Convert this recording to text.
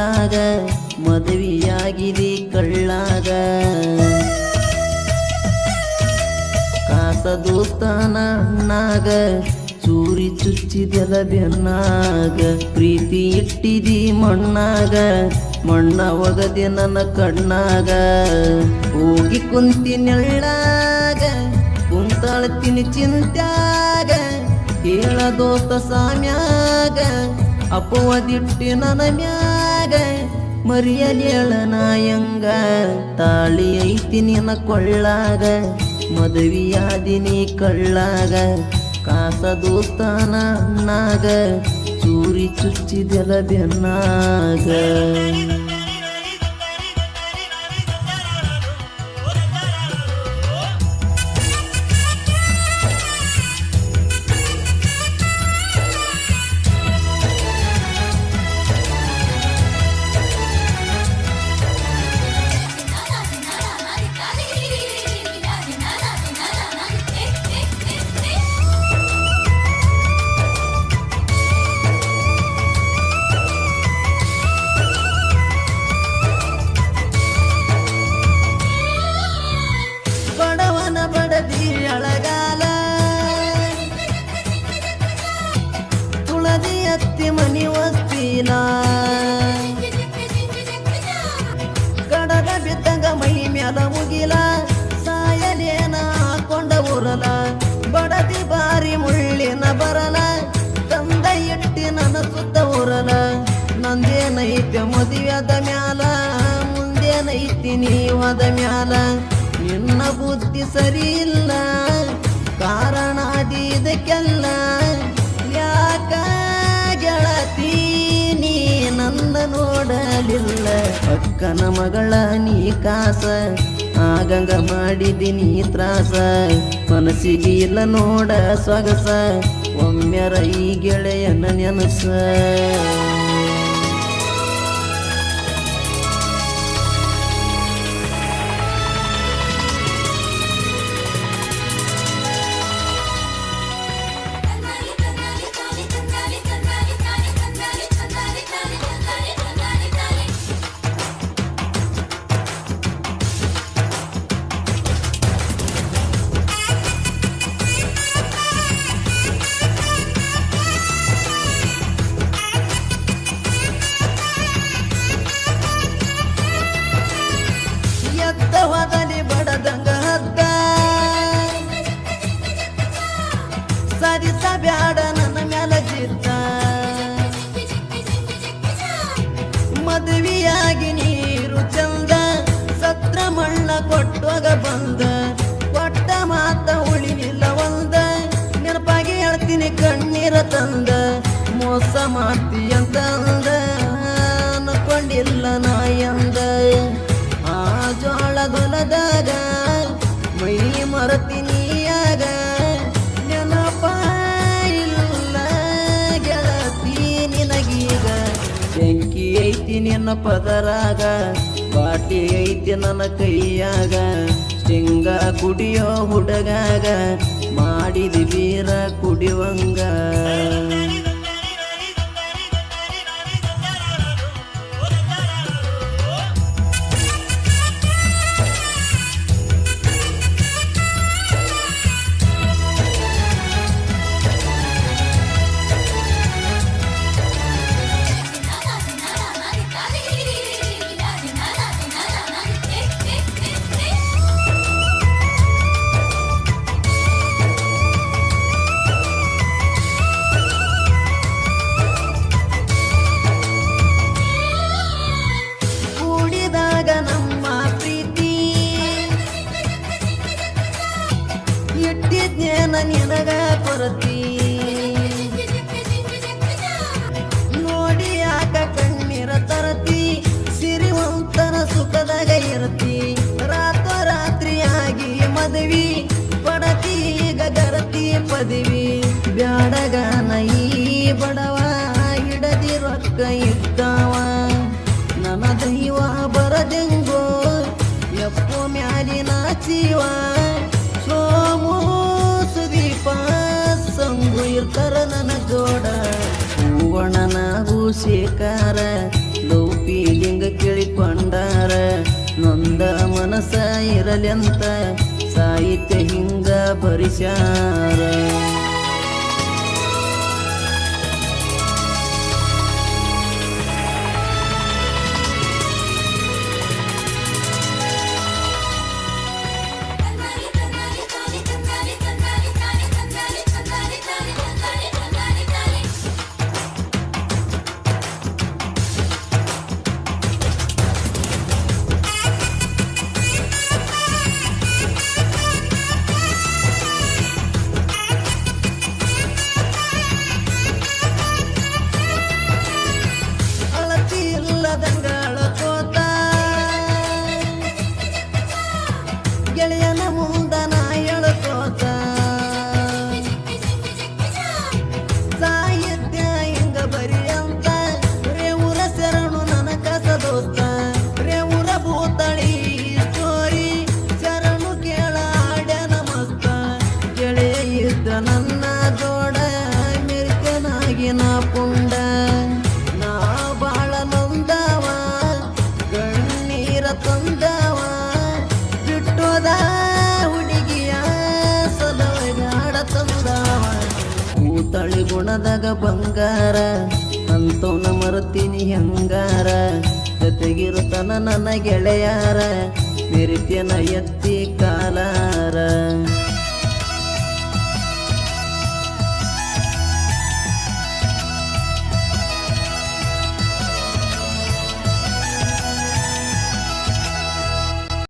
ಮಣ್ಣಾಗ ಮದುವೆಯಾಗಿದೆ ಕಳ್ಳಾಗ ಕಾಸ ದೋಸ್ತಾನ ಅಣ್ಣಾಗ ಚೂರಿ ಚುಚ್ಚಿದೆಲ ಬೆನ್ನಾಗ ಪ್ರೀತಿ ಇಟ್ಟಿದಿ ಮಣ್ಣಾಗ ಮಣ್ಣ ಒಗದೆ ನನ್ನ ಕಣ್ಣಾಗ ಹೋಗಿ ಕುಂತಿ ನೆಳ್ಳಾಗ ಕುಂತಾಳ್ತೀನಿ ಚಿಂತ್ಯಾಗ ಹೇಳ ದೋಸ್ತ ಸಾಮ್ಯಾಗ ಅಪವದಿಟ್ಟಿ ನನ್ನ ಮ್ಯಾಗ ಮರಿಯಲೇಳ ನಾಯಂಗ ತಾಳಿ ಐತಿ ನಿನ್ನ ಕೊಳ್ಳಾಗ ಮದುವೆಯಾದಿನಿ ಕಳ್ಳಾಗ ಕಾಸ ದೋಸ್ತಾನ ಅಣ್ಣಾಗ ಚೂರಿ ಚುಚ್ಚಿದೆಲ ಬೆನ್ನಾಗ ಅಳಗಾಲ ತುಳದಿ ಅತ್ತಿ ಮನಿ ವಸ್ತಿಲ ಕಡಗ ಬಿದ್ದಂಗ ಮೈ ಮ್ಯಾಲ ಮುಗಿಲ ಸಾಯಲೇನ ಹಾಕೊಂಡ ಉರಲ ಬಡದಿ ಬಾರಿ ಮುಳ್ಳಿನ ಬರಲ ತಂದ ಇಟ್ಟಿ ನನ್ನ ಸುತ್ತ ಉರಲ ನಂದೇನೈತೆ ಮದುವೆದ ಮ್ಯಾಲ ಮುಂದೇನೈತಿ ನೀವದ ಮ್ಯಾಲ ನಿನ್ನ ಬುದ್ಧಿ ಸರಿ ಇಲ್ಲ ಕಾರಣ ಇದಕ್ಕೆಲ್ಲ ಯಾಕ ಗೆಳತಿ ನೀ ನನ್ನ ನೋಡಲಿಲ್ಲ ಅಕ್ಕನ ಮಗಳ ನೀ ಕಾಸ ಆಗಂಗ ಮಾಡಿದಿನಿ ತ್ರಾಸ ಮನಸ್ಸಿಗೆ ಇಲ್ಲ ನೋಡ ಸೊಗಸ ಒಮ್ಮೆರ ಈ ಗೆಳೆಯನ ನೆನಸ ಎದ್ದವದಲ್ಲಿ ಬಡದಂಗ ಹದ್ದ ಸರಿಸಬ್ಯಾಡ ನನ್ನ ಮ್ಯಾಲ ಜಿದ್ದ ಮದುವೆಯಾಗಿ ನೀರು ಚಂದ ಸತ್ರ ಮಣ್ಣ ಕೊಟ್ಟೋಗ ಬಂದ ಕೊಟ್ಟ ಮಾತ ಉಳಿಲಿಲ್ಲ ಒಂದ ನೆನಪಾಗಿ ಹೇಳ್ತೀನಿ ಕಣ್ಣೀರ ತಂದ ಮೋಸ ಮಾಡ್ತೀಯಂತ ಅಂದ ಅನ್ಕೊಂಡಿಲ್ಲ ನಾಯಂದ ಆ ಜೋಳದೊಲದಾಗ ಮೈ ಮರತಿನಿಯಾಗ ನೆನಪ ಇಲ್ಲ ಗೆಳತಿ ನಿನಗೀಗ ಬೆಂಕಿ ಐತಿ ನಿನ್ನ ಪದರಾಗ ಬಾಟಿ ಐತಿ ನನ್ನ ಕೈಯಾಗ ಸಿಂಗ ಕುಡಿಯೋ ಹುಡುಗಾಗ ಮಾಡಿದಿ ಬೀರ ಕುಡಿವಂಗ ಇಟ್ಟಿದ್ನೇನ ನಿನಗ ಕೊರತಿ ನೋಡಿ ಯಾಕ ಕಣ್ಣೀರ ತರತಿ ಸಿರಿವಂತನ ಸುಖದಾಗ ಇರತಿ ರಾತ್ರಿಯಾಗಿ ಮದುವಿ ಪಡತಿ ಈಗ ಗರತಿ ಪದವಿ ಬ್ಯಾಡಗನ ಈ ಬಡವ ಹಿಡದಿ ರೊಕ್ಕ ಇದ್ದಾವ ನನ್ನ ದೈವ ಬರದೆಂಗೋ ಎಪ್ಪೋ ಮ್ಯಾಲಿನ ಜೀವ ಸೋಮು ಸುದೀಪ ಸಂಗು ಇರ್ತಾರ ನನ್ನ ಜೋಡ ಹೂವಣನ ಹೂಶೇಖರ ಲೌಪಿ ಇರಲಿ ಅಂತ ಸಾಹಿತ್ಯ ಹಿಂಗ ಬರಿಸ್ಯಾರ. ಗೆಳೆಯನ ಮುಂದ ನಾ ಹೇಳ್ಕೋತ ಸಾಹಿತ್ಯ ಹಿಂಗ ಬರಿ ಅಂತ ರೇವುರ ಶರಣು ನನ್ನ ಕಸ ದೋಸ್ತ ರೇವುರ ಭೂತಳಿ ಸ್ಟೋರಿ ಶರಣು ಕೇಳ ಆಡ್ಯಾನ ಮಸ್ತ ಗೆಳೆಯ ಇದ್ದ ನನ್ನ ಜೋಡ ಮೆರಿಕನಾಗಿ ನಾ ಪುಂಡ ನಾ ಬಾಳ ನೊಂದವ ಕಣ್ಣೀರ ತಂದವ ಬಿಟ್ಟೋದ ಹುಡುಗಿಯ ಸಲಗಾಡ ತಂದವ ಕೂತಳಿ ಗುಣದಾಗ ಬಂಗಾರ ಅಂತವನ ಮರತೀನಿ ಹೆಂಗಾರ ಜೊತೆಗಿರುತ್ತನ ನನ್ನ ಗೆಳೆಯಾರ ಮೆರಿತ್ಯನ ಎತ್ತಿ ಕಾಲಾರ.